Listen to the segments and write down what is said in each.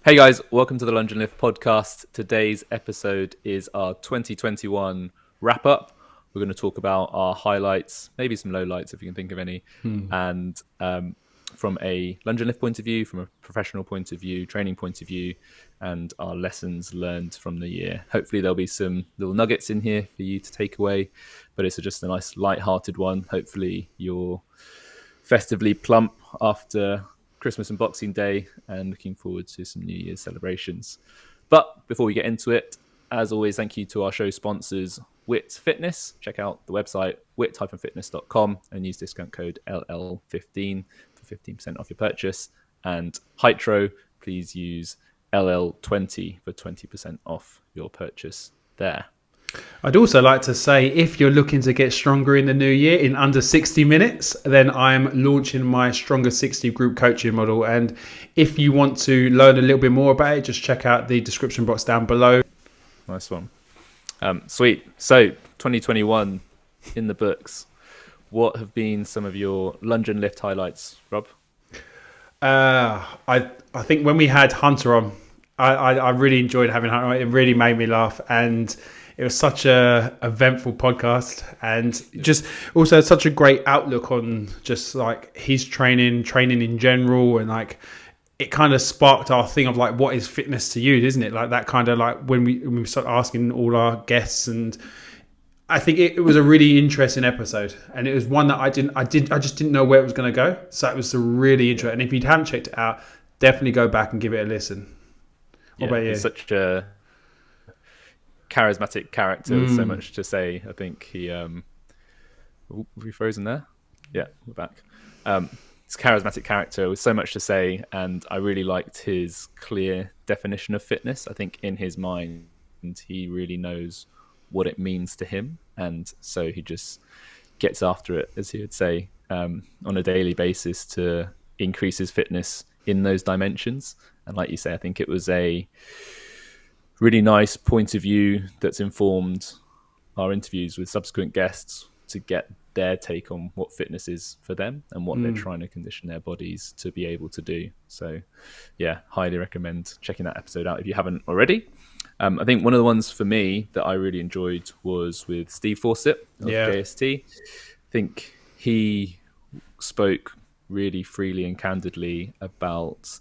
Hey guys, welcome to the Lunge and Lift podcast. Today's episode is our 2021 wrap up. We're going to talk about our highlights, maybe some lowlights if you can think of any, and from a lunge and lift point of view, from a professional point of view, training point of view, and our lessons learned from the year. Hopefully there'll be some little nuggets in here for you to take away, but it's just a nice light-hearted one. Hopefully you're festively plump after Christmas and Boxing Day and looking forward to some New Year's celebrations. But before we get into it, as always, thank you to our show sponsors, Wit Fitness. Check out the website wit-fitness.com and use discount code LL15 for 15% off your purchase. And Hytro, please use LL20 for 20% off your purchase there. I'd also like to say, if you're looking to get stronger in the new year in under 60 minutes, then I'm launching my Stronger 60 group coaching model. And if you want to learn a little bit more about it, just check out the description box down below. Nice one. Sweet. So 2021 in the books. What have been some of your lunge and lift highlights, Rob? I think when we had Hunter on, I really enjoyed having Hunter on. It really made me laugh, and it was such a eventful podcast, and just also such a great outlook on just like his training in general, and like it kind of sparked our thing of like, what is fitness to you, isn't it? Like that kind of like when we start asking all our guests, and I think it was a really interesting episode, and it was one that I just didn't know where it was going to go. So it was really interesting. And if you haven't checked it out, definitely go back and give it a listen. What about you? He's such a charismatic character with so much to say. I think he we frozen there? Yeah, we're back. He's a charismatic character with so much to say, and I really liked his clear definition of fitness. I think in his mind he really knows what it means to him, and so he just gets after it, as he would say, on a daily basis to increase his fitness in those dimensions. And like you say, I think it was a really nice point of view that's informed our interviews with subsequent guests to get their take on what fitness is for them and what they're trying to condition their bodies to be able to do. So yeah, highly recommend checking that episode out if you haven't already. I think one of the ones for me that I really enjoyed was with Steve Fawcett of JST. I think he spoke really freely and candidly about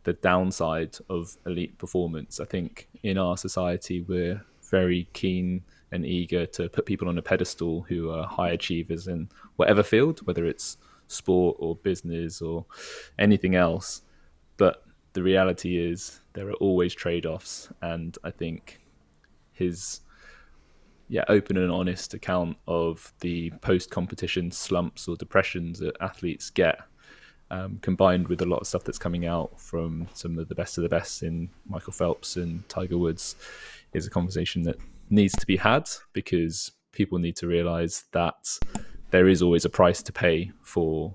the downside of elite performance. I think in our society, we're very keen and eager to put people on a pedestal who are high achievers in whatever field, whether it's sport or business or anything else. But the reality is there are always trade-offs. And I think his open and honest account of the post-competition slumps or depressions that athletes get, combined with a lot of stuff that's coming out from some of the best in Michael Phelps and Tiger Woods, is a conversation that needs to be had, because people need to realize that there is always a price to pay for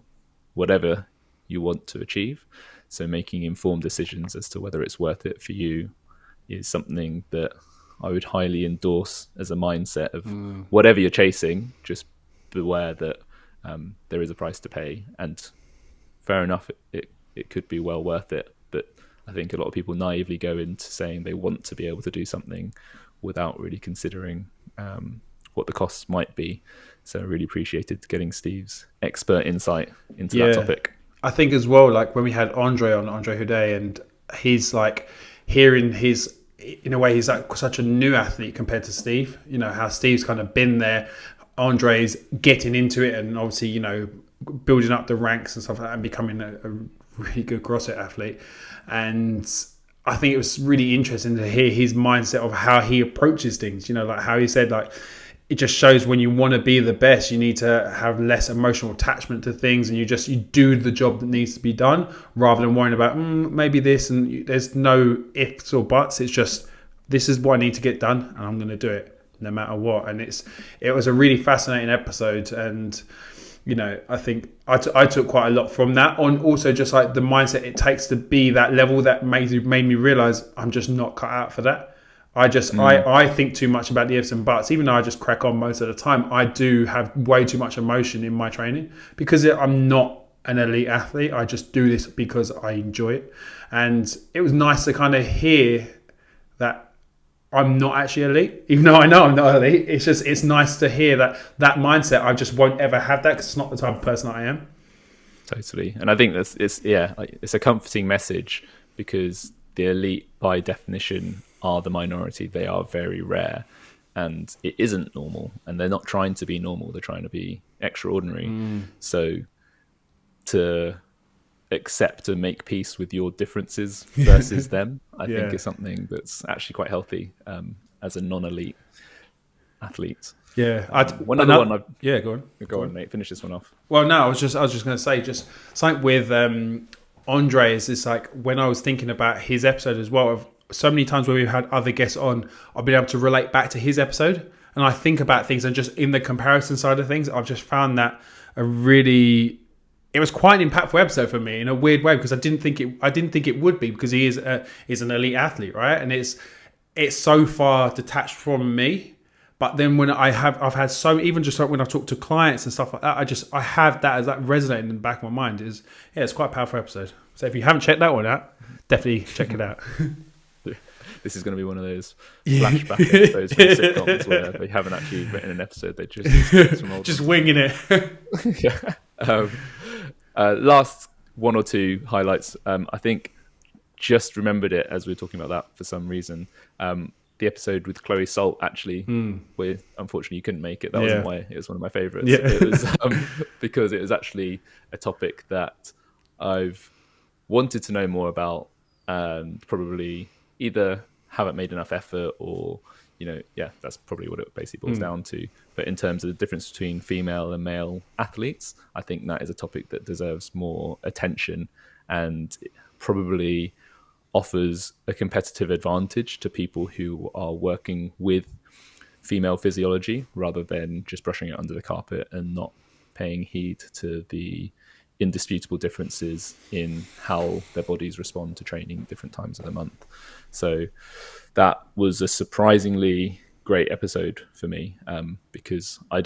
whatever you want to achieve. So making informed decisions as to whether it's worth it for you is something that I would highly endorse as a mindset of whatever you're chasing. Just beware that there is a price to pay, and fair enough, it could be well worth it. But I think a lot of people naively go into saying they want to be able to do something without really considering what the costs might be. So I really appreciated getting Steve's expert insight into that topic. I think as well, like when we had Andre Houdet, and he's like hearing his, in a way, he's like such a new athlete compared to Steve. You know, how Steve's kind of been there. Andre's getting into it, and obviously, you know, building up the ranks and stuff like that, and becoming a really good CrossFit athlete. And I think it was really interesting to hear his mindset of how he approaches things. You know, like how he said, like, it just shows when you want to be the best, you need to have less emotional attachment to things, and you do the job that needs to be done, rather than worrying about maybe this, and there's no ifs or buts. It's just, this is what I need to get done, and I'm going to do it no matter what. And it was a really fascinating episode, and you know, I think I took quite a lot from that, on also just like the mindset it takes to be that level, that made me realize I'm just not cut out for that. I think too much about the ifs and buts. Even though I just crack on most of the time, I do have way too much emotion in my training, because I'm not an elite athlete. I just do this because I enjoy it. And it was nice to kind of hear that I'm not actually elite, even though I know I'm not elite. It's nice to hear that mindset. I just won't ever have that because it's not the type of person I am. Totally. And I think it's a comforting message, because the elite by definition are the minority. They are very rare, and it isn't normal, and they're not trying to be normal. They're trying to be extraordinary. So to accept and make peace with your differences versus them, I think is something that's actually quite healthy as a non-elite athlete. Yeah. One other one. Go on, mate. Finish this one off. Well, no, I was just going to say, just something with Andre is this, like, when I was thinking about his episode as well, of so many times where we've had other guests on, I've been able to relate back to his episode, and I think about things, and just in the comparison side of things, I've just found that it was quite an impactful episode for me in a weird way, because I didn't think it would be, because he is an elite athlete, right? And it's so far detached from me. But then when I've had so, even just like when I talk to clients and stuff like that, I have that as that resonating in the back of my mind. It's quite a powerful episode. So if you haven't checked that one out, definitely check it out. This is going to be one of those flashback episodes from sitcoms where they haven't actually written an episode. They just winging it. Yeah. Last one or two highlights. I think just remembered it as we were talking about that for some reason. The episode with Chloe Salt, actually, where unfortunately you couldn't make it. That wasn't why it was one of my favorites. Yeah. It was because it was actually a topic that I've wanted to know more about, and probably either haven't made enough effort, or that's probably what it basically boils down to. But in terms of the difference between female and male athletes, I think that is a topic that deserves more attention, and probably offers a competitive advantage to people who are working with female physiology, rather than just brushing it under the carpet and not paying heed to the indisputable differences in how their bodies respond to training different times of the month. So that was a surprisingly great episode for me, because I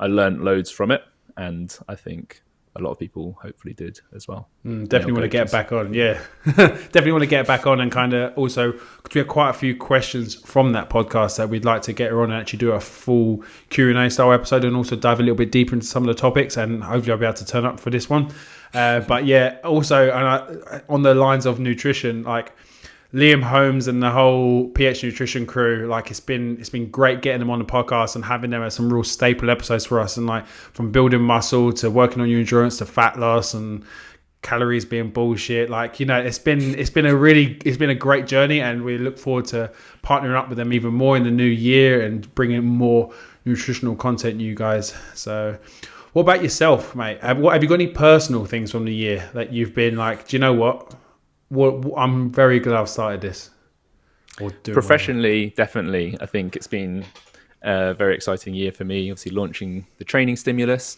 learned loads from it, and I think a lot of people hopefully did as well. Definitely want to get back on. Yeah, definitely want to get back on, and kind of also, because we have quite a few questions from that podcast that we'd like to get her on and actually do a full Q&A style episode, and also dive a little bit deeper into some of the topics, and hopefully I'll be able to turn up for this one. But yeah, also, on the lines of nutrition, like Liam Holmes and the whole PH Nutrition crew, like it's been great getting them on the podcast and having them as some real staple episodes for us. And like, from building muscle to working on your endurance to fat loss and calories being bullshit, like, it's been a great journey, and we look forward to partnering up with them even more in the new year and bringing more nutritional content to you guys. So what about yourself, mate? Have you got any personal things from the year that you've been like, do you know what? I'm very glad I've started this. Professionally, definitely. I think it's been a very exciting year for me. Obviously, launching the training stimulus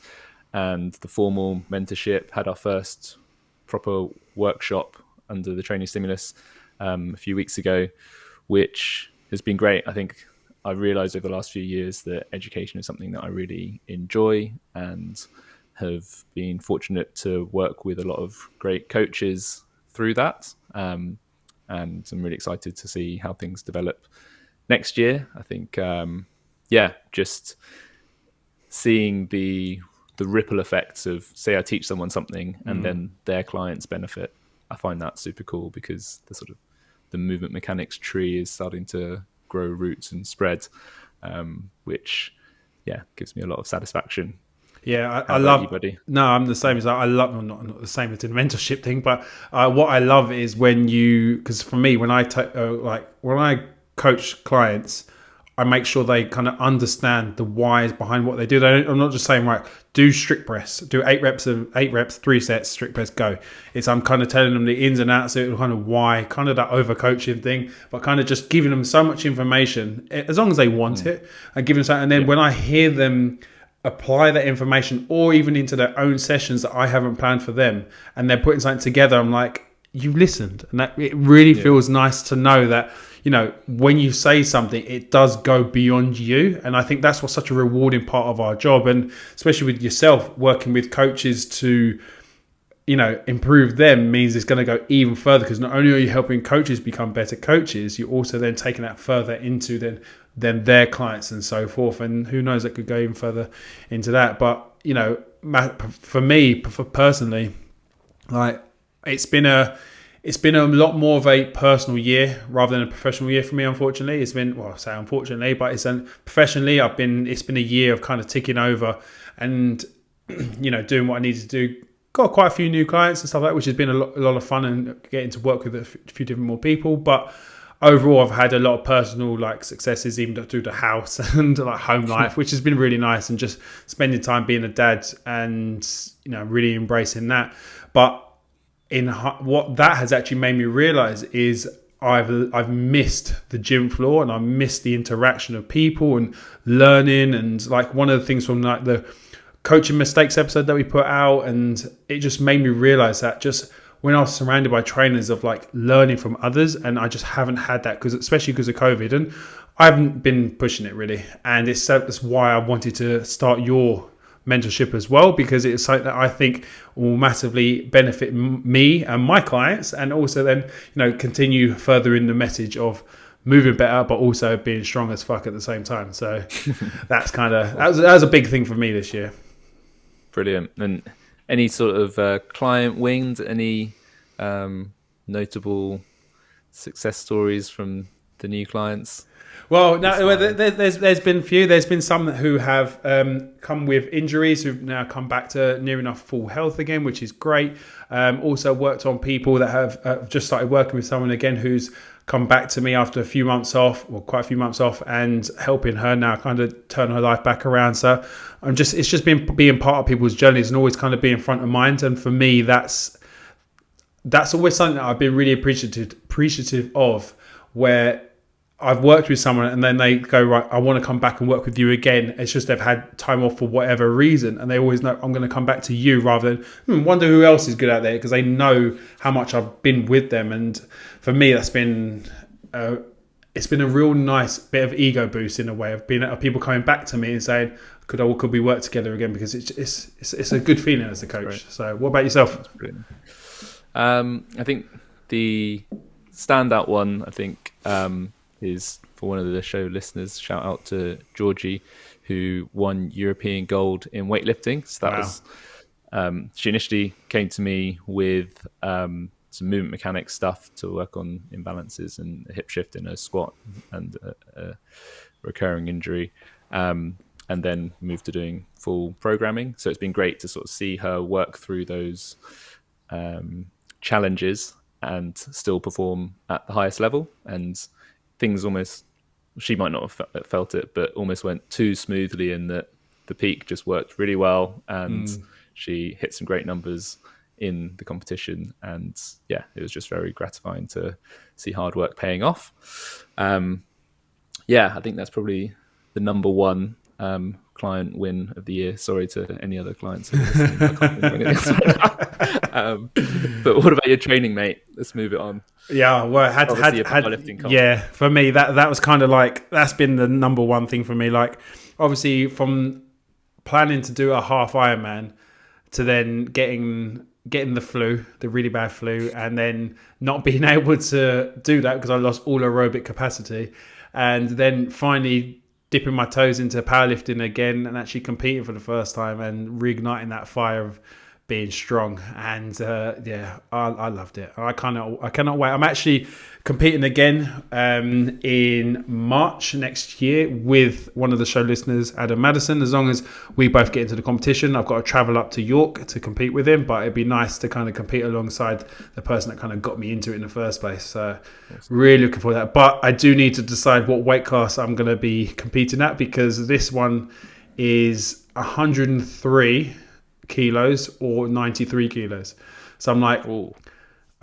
and the formal mentorship. Had our first proper workshop under the training stimulus a few weeks ago, which has been great. I think I've realized over the last few years that education is something that I really enjoy, and have been fortunate to work with a lot of great coaches through that, and I'm really excited to see how things develop next year. I think just seeing the ripple effects of, say I teach someone something and then their clients benefit, I find that super cool, because the movement mechanics tree is starting to grow roots and spread, which gives me a lot of satisfaction. Yeah, I love. No, I'm the same as I love. Well, not the same as the mentorship thing, but what I love is when because for me, when I coach clients, I make sure they kind of understand the whys behind what they do. I'm not just saying, right, do strict press, do 8 reps, 3 sets, strict press, go. I'm kind of telling them the ins and outs, of kind of why, kind of that over coaching thing, but kind of just giving them so much information as long as they want it, and giving something. And then when I hear them apply that information, or even into their own sessions that I haven't planned for them, and they're putting something together, I'm like, you listened. And that it really feels nice to know that, when you say something, it does go beyond you. And I think that's what's such a rewarding part of our job. And especially with yourself, working with coaches to improve them means it's going to go even further, because not only are you helping coaches become better coaches, you're also then taking that further into then their clients and so forth. And who knows, that could go even further into that. But, for me, personally, like it's been a lot more of a personal year rather than a professional year for me. Unfortunately, it's been, well, I say unfortunately, but professionally, it's been a year of kind of ticking over and doing what I needed to do. Got quite a few new clients and stuff like that, which has been a lot of fun, and getting to work with a few different more people. But overall, I've had a lot of personal successes, even through the house and home life, which has been really nice, and just spending time being a dad and really embracing that. But what that has actually made me realize is I've missed the gym floor, and I've missed the interaction of people and learning. And one of the things from the coaching mistakes episode that we put out, and it just made me realize that just when I was surrounded by trainers of learning from others, and I just haven't had that, especially because of COVID, and I haven't been pushing it really. And that's why I wanted to start your mentorship as well, because it's something that I think will massively benefit me and my clients, and also then continue further in the message of moving better, but also being strong as fuck at the same time. So that was a big thing for me this year. Brilliant. And any sort of client wins, any notable success stories from the new clients? Well, no, there's been a few. There's been some who have come with injuries, who've now come back to near enough full health again, which is great. Also worked on people that have just started working with someone again who's come back to me after a few months off, or quite a few months off, and helping her now kind of turn her life back around. So it's just been being part of people's journeys and always kind of being front of mind. And for me, that's always something that I've been really appreciative of, where I've worked with someone and then they go, right, I want to come back and work with you again. It's just they've had time off for whatever reason, and they always know I'm going to come back to you, rather than wonder who else is good out there, because they know how much I've been with them. And for me, that's been it's been a real nice bit of ego boost, in a way, of people coming back to me and saying, could we work together again? Because it's a good feeling as a coach. Right. So what about yourself? I think the standout one, is for one of the show listeners. Shout out to Georgie, who won European gold in weightlifting. So that was she initially came to me with some movement mechanics stuff to work on imbalances and a hip shift in a squat and a recurring injury, and then moved to doing full programming. So it's been great to sort of see her work through those challenges and still perform at the highest level. And things almost, she might not have felt it, but almost went too smoothly, in that the peak just worked really well, and she hit some great numbers in the competition. And yeah, it was just very gratifying to see hard work paying off. I think that's probably the number one client win of the year. Sorry to any other clients who are listening. But what about your training, mate? Let's move it on. Yeah, well, for me that was kind of that's been the number one thing for me. Obviously, from planning to do a half Ironman to then getting the really bad flu, and then not being able to do that because I lost all aerobic capacity, and then finally dipping my toes into powerlifting again and actually competing for the first time and reigniting that fire of being strong. And I loved it. I cannot wait. I'm actually competing again in March next year with one of the show listeners, Adam Madison. As long as we both get into the competition, I've got to travel up to York to compete with him, but it'd be nice to kind of compete alongside the person that kind of got me into it in the first place. So really looking forward to that. But I do need to decide what weight class I'm going to be competing at, because this one is 103 kilos or 93 kilos. So I'm like, ooh,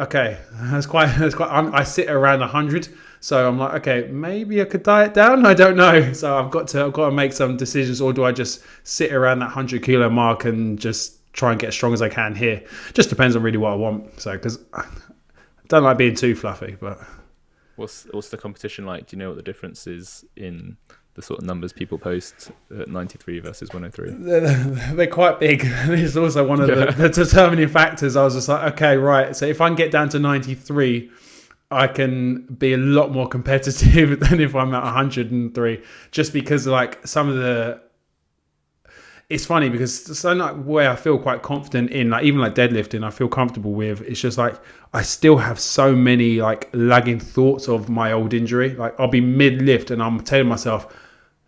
okay, that's quite I sit around 100, so I'm like, okay, maybe I could diet down, I don't know. So I've got to make some decisions, or do I just sit around that 100 kilo mark and just try and get as strong as I can here? Just depends on really what I want. So, because I don't like being too fluffy. But what's the competition like? Do you know what the difference is in the sort of numbers people post at 93 versus 103? They're quite big. It's also one of the determining factors. I was just like, okay, right. So if I can get down to 93, I can be a lot more competitive than if I'm at 103. Just because like some of the, it's funny because so like where I feel quite confident in, like even like deadlifting, I feel comfortable with. It's just like I still have so many like lagging thoughts of my old injury. Like I'll be mid lift and I'm telling myself,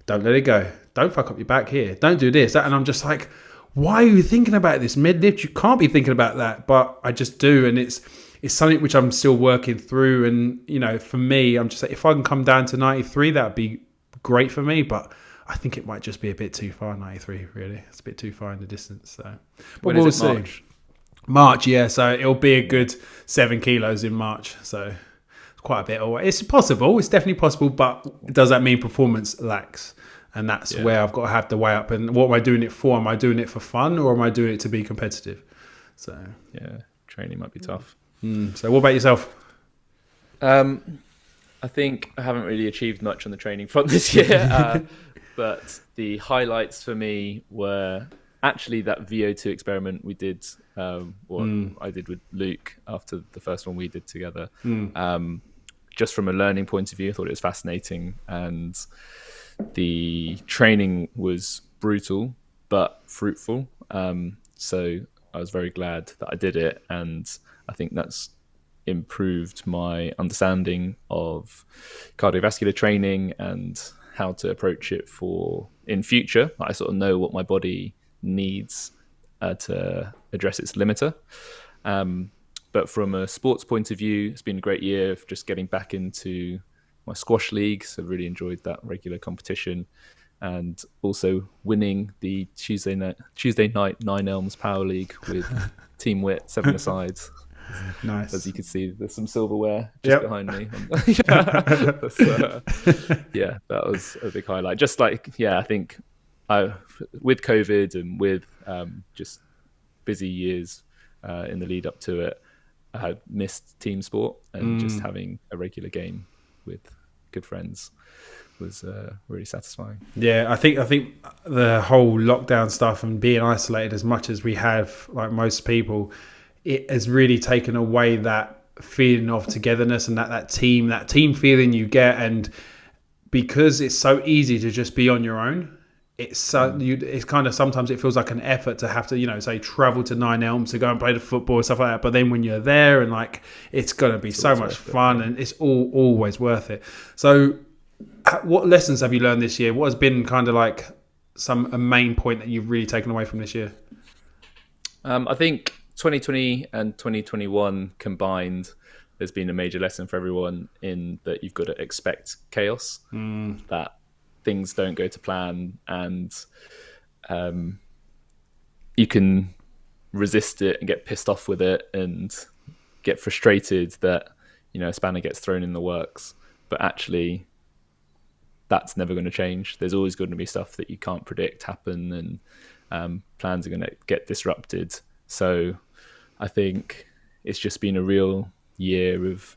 don't let it go. Don't fuck up your back here. Don't do this, that. And I'm just like, why are you thinking about this mid lift? You can't be thinking about that. But I just do, and it's something which I'm still working through. And you know, for me, I'm just like, if I can come down to 93, that'd be great for me. But I think it might just be a bit too far, 93, really. It's a bit too far in the distance. So, but When we'll is it, see. March? March, yeah. So it'll be a good 7 kilos in March. So it's quite a bit away. It's possible. It's definitely possible. But does that mean performance lacks? And that's where I've got to have to weigh up. And what am I doing it for? Am I doing it for fun or am I doing it to be competitive? So Yeah, training might be tough. So what about yourself? I think I haven't really achieved much on the training front this year, but the highlights for me were actually that VO2 experiment we did, I did with Luke after the first one we did together. Just from a learning point of view, I thought it was fascinating, and the training was brutal but fruitful. So I was very glad that I did it, and I think that's improved my understanding of cardiovascular training and how to approach it for in future. I sort of know what my body needs to address its limiter. But from a sports point of view, it's been a great year of just getting back into my squash leagues. I've really enjoyed that regular competition, and also winning the Tuesday night 9 Elms Power League with Team Wit 7-a-sides. Nice. As you can see, there's some silverware just behind me. That was a big highlight. Just like, I think with COVID and with just busy years in the lead up to it, I had missed team sport, and just having a regular game with good friends was really satisfying. Yeah, I think the whole lockdown stuff and being isolated as much as we have, like most people, it has really taken away that feeling of togetherness and that team feeling you get. And because it's so easy to just be on your own, it's kind of, sometimes it feels like an effort to have to, say, travel to 9 Elms to go and play the football and stuff like that. But then when you're there, and like, it's going to be so much fun, and it's always worth it. So what lessons have you learned this year? What has been kind of like a main point that you've really taken away from this year? I think 2020 and 2021 combined, there's been a major lesson for everyone in that you've got to expect chaos, that things don't go to plan, and you can resist it and get pissed off with it and get frustrated that a spanner gets thrown in the works, but actually that's never going to change. There's always going to be stuff that you can't predict happen, and plans are going to get disrupted. So I think it's just been a real year of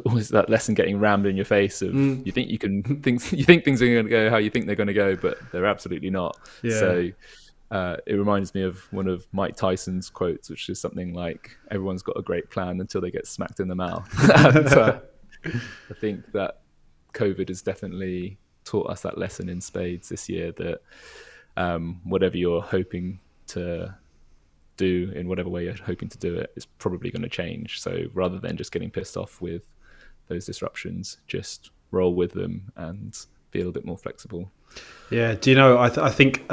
always that lesson getting rammed in your face of you think things are going to go how you think they're going to go, but they're absolutely not. So it reminds me of one of Mike Tyson's quotes, which is something like, everyone's got a great plan until they get smacked in the mouth. And I think that COVID has definitely taught us that lesson in spades this year, that whatever you're hoping to do in whatever way you're hoping to do it is probably going to change. So rather than just getting pissed off with those disruptions, just roll with them and be a little bit more flexible. Yeah, do you know, I think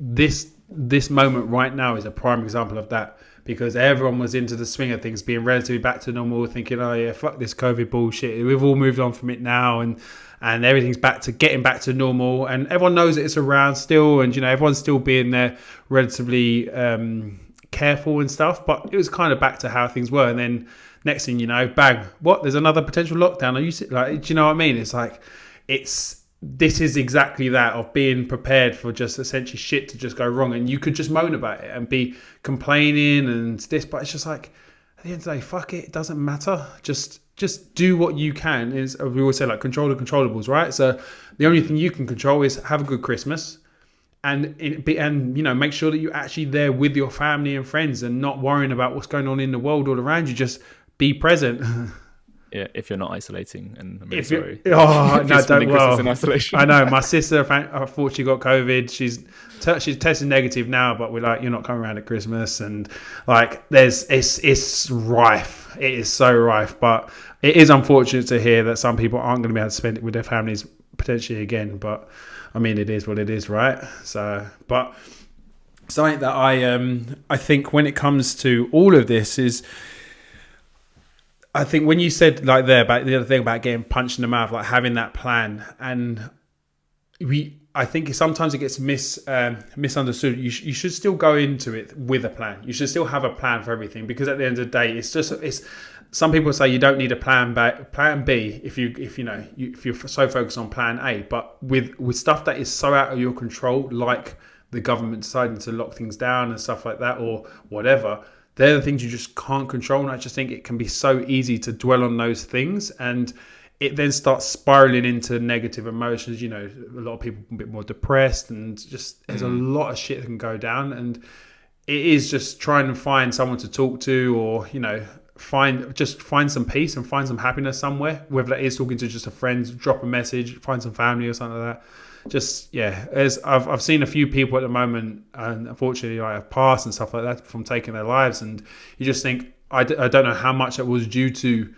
this moment right now is a prime example of that, because everyone was into the swing of things, being relatively back to normal, thinking, oh yeah, fuck this COVID bullshit, we've all moved on from it now, and everything's getting back to normal, and everyone knows that it's around still, and everyone's still being there relatively careful and stuff, but it was kind of back to how things were. And then next thing you know, bang, there's another potential lockdown. Are you like, do you know what I mean? It's like, this is exactly that, of being prepared for just essentially shit to just go wrong, and you could just moan about it and be complaining and this, but it's just like, at the end of the day, fuck it, it doesn't matter. Just just do what you can. Is we always say, like, control the controllables, right? So the only thing you can control is have a good Christmas, and make sure that you're actually there with your family and friends, and not worrying about what's going on in the world all around you. Just be present. Yeah, if you're not isolating, and I'm really If you, sorry. oh If no, you're don't. spending Christmas in Well, isolation. I know my sister. Unfortunately, got COVID. She's tested negative now, but we're like, you're not coming around at Christmas, and like, it's rife. It is so rife, but it is unfortunate to hear that some people aren't going to be able to spend it with their families potentially again. But I mean, it is what it is, right? So, but something that I think when it comes to all of this is, I think when you said, like, there about the other thing about getting punched in the mouth, like having that plan, and I think sometimes it gets misunderstood. You should still go into it with a plan. You should still have a plan for everything, because at the end of the day, it's. Some people say you don't need a plan B if you're so focused on plan A. But with stuff that is so out of your control, like the government deciding to lock things down and stuff like that, or whatever, they're the things you just can't control. And I just think it can be so easy to dwell on those things, and it then starts spiraling into negative emotions. A lot of people a bit more depressed, and just there's a lot of shit that can go down. And it is just trying to find someone to talk to, or find some peace and find some happiness somewhere, whether that is talking to just a friend, drop a message, find some family or something like that. Just, yeah, as I've seen a few people at the moment, and unfortunately I have passed and stuff like that from taking their lives, and you just think, I don't know how much that was due to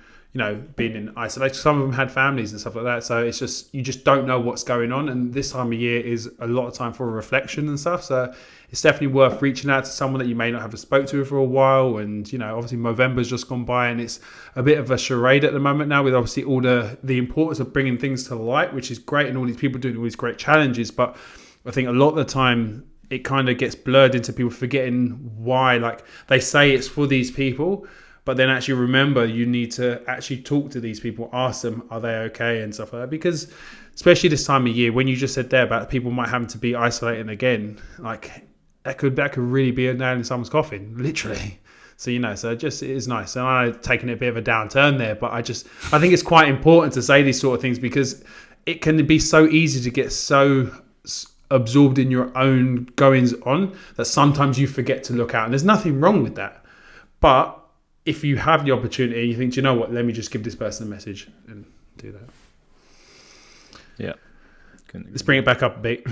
being in isolation. Some of them had families and stuff like that, so it's just, you just don't know what's going on. And this time of year is a lot of time for reflection and stuff, so it's definitely worth reaching out to someone that you may not have spoke to for a while. And obviously November's just gone by, and it's a bit of a charade at the moment now, with obviously all the importance of bringing things to light, which is great, and all these people doing all these great challenges. But I think a lot of the time it kind of gets blurred into people forgetting why. Like, they say it's for these people, but then actually remember, you need to actually talk to these people, ask them, are they okay, and stuff like that. Because especially this time of year, when you just said there about people might have to be isolating again, like, that could really be a nail in someone's coffin, literally. So, so it is nice. And I know taking a bit of a downturn there, but I think it's quite important to say these sort of things, because it can be so easy to get so absorbed in your own goings on that sometimes you forget to look out. And there's nothing wrong with that. But if you have the opportunity, you think, do you know what, let me just give this person a message, and do that. Yeah. Let's bring it back up a bit.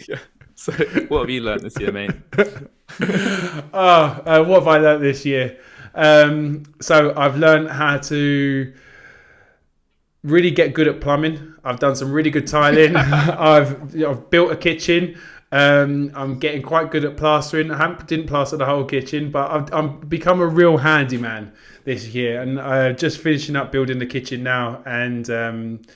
Yeah. So, what have you learned this year, mate? What have I learned this year? So I've learned how to really get good at plumbing. I've done some really good tiling. I've built a kitchen. I'm getting quite good at plastering. Didn't plaster the whole kitchen, but I've become a real handyman this year, and just finishing up building the kitchen now. And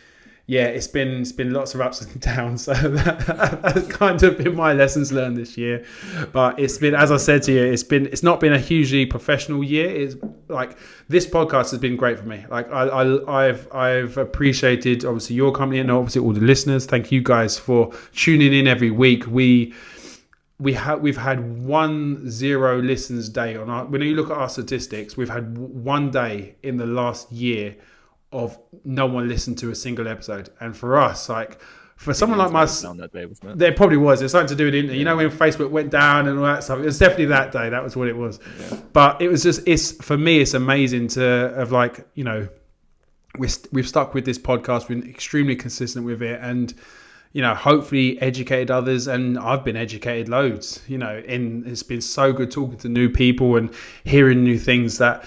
it's been lots of ups and downs. So that's kind of been my lessons learned this year. But it's been, as I said to you, it's not been a hugely professional year. It's like, this podcast has been great for me. Like, I've appreciated obviously your company, and obviously all the listeners. Thank you guys for tuning in every week. We've had 10 listens day on our. When you look at our statistics, we've had one day in the last year of no one listened to a single episode. And for us, like, for someone like myself, that day, wasn't it? there probably was. It's something to do with it. When Facebook went down and all that stuff. It was definitely that day. That was what it was. Yeah. But it was just, for me, it's amazing to have, like, we've stuck with this podcast. We've been extremely consistent with it, and hopefully educated others. And I've been educated loads. It's been so good talking to new people and hearing new things, that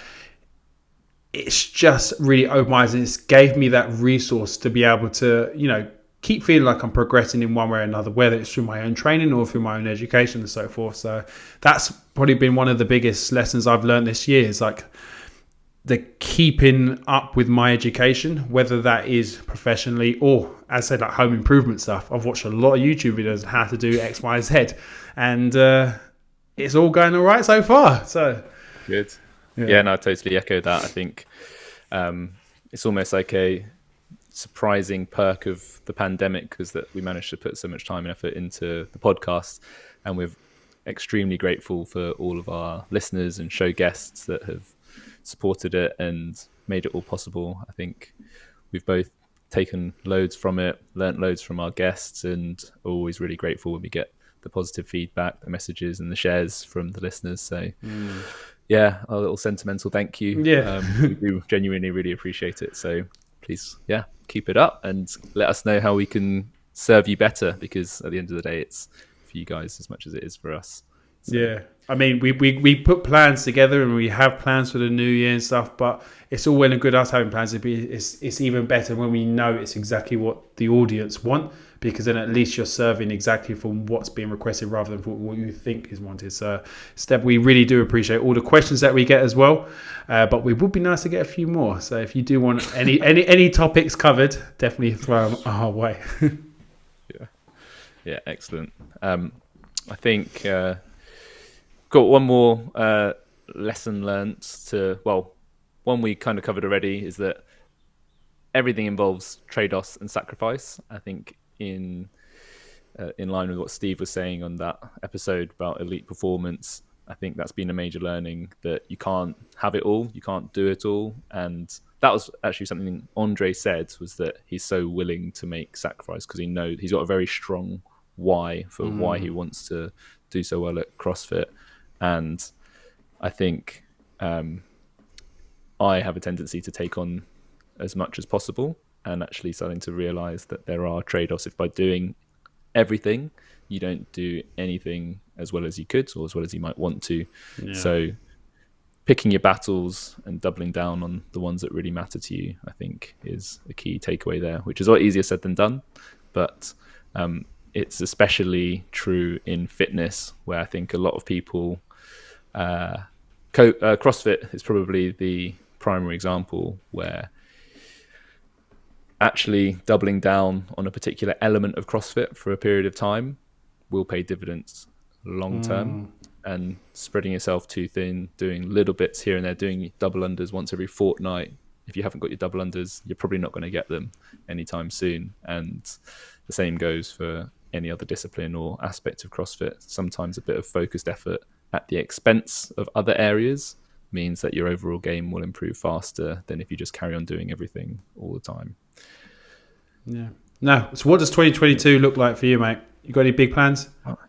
it's just really opened my eyes, and it's gave me that resource to be able to, keep feeling like I'm progressing in one way or another, whether it's through my own training or through my own education and so forth. So that's probably been one of the biggest lessons I've learned this year, is like the keeping up with my education, whether that is professionally or, as I said, like home improvement stuff. I've watched a lot of YouTube videos on how to do X, Y, Z, and it's all going all right so far. So good. Yeah, no, I totally echo that. I think it's almost like a surprising perk of the pandemic, was that we managed to put so much time and effort into the podcast, and we're extremely grateful for all of our listeners and show guests that have supported it and made it all possible. I think we've both taken loads from it, learnt loads from our guests, and are always really grateful when we get the positive feedback, the messages, and the shares from the listeners. So, yeah, a little sentimental thank you. Yeah. We do genuinely really appreciate it. So please, yeah, keep it up and let us know how we can serve you better, because at the end of the day, it's for you guys as much as it is for us. So. Yeah. I mean, we put plans together and we have plans for the new year and stuff, but it's all well and good us having plans. It's even better when we know it's exactly what the audience want, because then at least you're serving exactly for what's being requested rather than for what you think is wanted. So, Steph, we really do appreciate all the questions that we get as well, but it would be nice to get a few more. So if you do want any topics covered, definitely throw them our way. Yeah, excellent. I think got one more lesson learnt one we kind of covered already, is that everything involves trade-offs and sacrifice. I think in line with what Steve was saying on that episode about elite performance, I think that's been a major learning, that you can't have it all, you can't do it all. And that was actually something Andre said, was that he's so willing to make sacrifice because he knows he's got a very strong why for why he wants to do so well at CrossFit. And I think I have a tendency to take on as much as possible, and actually starting to realize that there are trade-offs. If by doing everything, you don't do anything as well as you could or as well as you might want to. Yeah. So picking your battles and doubling down on the ones that really matter to you, I think, is a key takeaway there, which is a lot easier said than done. But it's especially true in fitness, where I think a lot of people, CrossFit is probably the primary example, where actually doubling down on a particular element of CrossFit for a period of time will pay dividends long term. And spreading yourself too thin, doing little bits here and there, doing double unders once every fortnight, if you haven't got your double unders, you're probably not going to get them anytime soon. And the same goes for any other discipline or aspect of CrossFit. Sometimes a bit of focused effort at the expense of other areas means that your overall game will improve faster than if you just carry on doing everything all the time. Yeah. Now, so what does 2022 look like for you, mate? You got any big plans? Got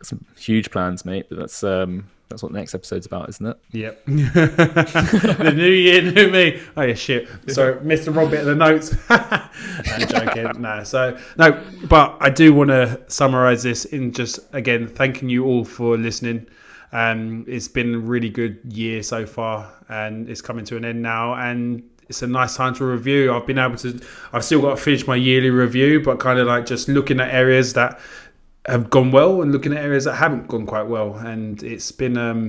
some huge plans, mate, but that's what the next episode's about, isn't it? Yep. The new year, new me. Oh yeah, shit. So missed the wrong bit of the notes. I'm joking. No, but I do want to summarize this in just, again, thanking you all for listening. It's been a really good year so far, and it's coming to an end now, and it's a nice time to review. I've still got to finish my yearly review, but kind of like just looking at areas that have gone well and looking at areas that haven't gone quite well. And it's been a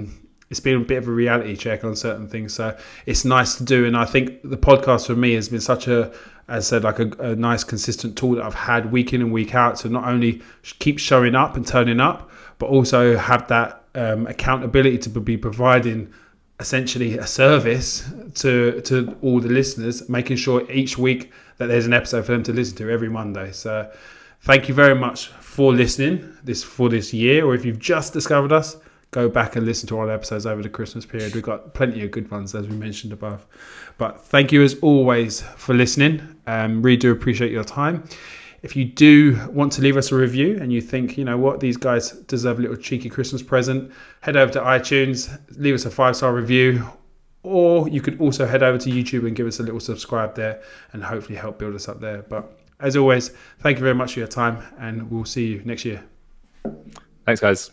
bit of a reality check on certain things. So it's nice to do. And I think the podcast for me has been such as I said, like a nice consistent tool that I've had week in and week out to not only keep showing up and turning up, but also have that accountability to be providing essentially a service to all the listeners, making sure each week that there's an episode for them to listen to every Monday. So thank you very much for listening for this year, or if you've just discovered us, go back and listen to all the episodes over the Christmas period. We've got plenty of good ones, as we mentioned above. But thank you as always for listening. Really do appreciate your time. If you do want to leave us a review and you think, you know what, these guys deserve a little cheeky Christmas present, head over to iTunes, leave us a 5-star review, or you could also head over to YouTube and give us a little subscribe there and hopefully help build us up there. But as always, thank you very much for your time, and we'll see you next year. Thanks, guys.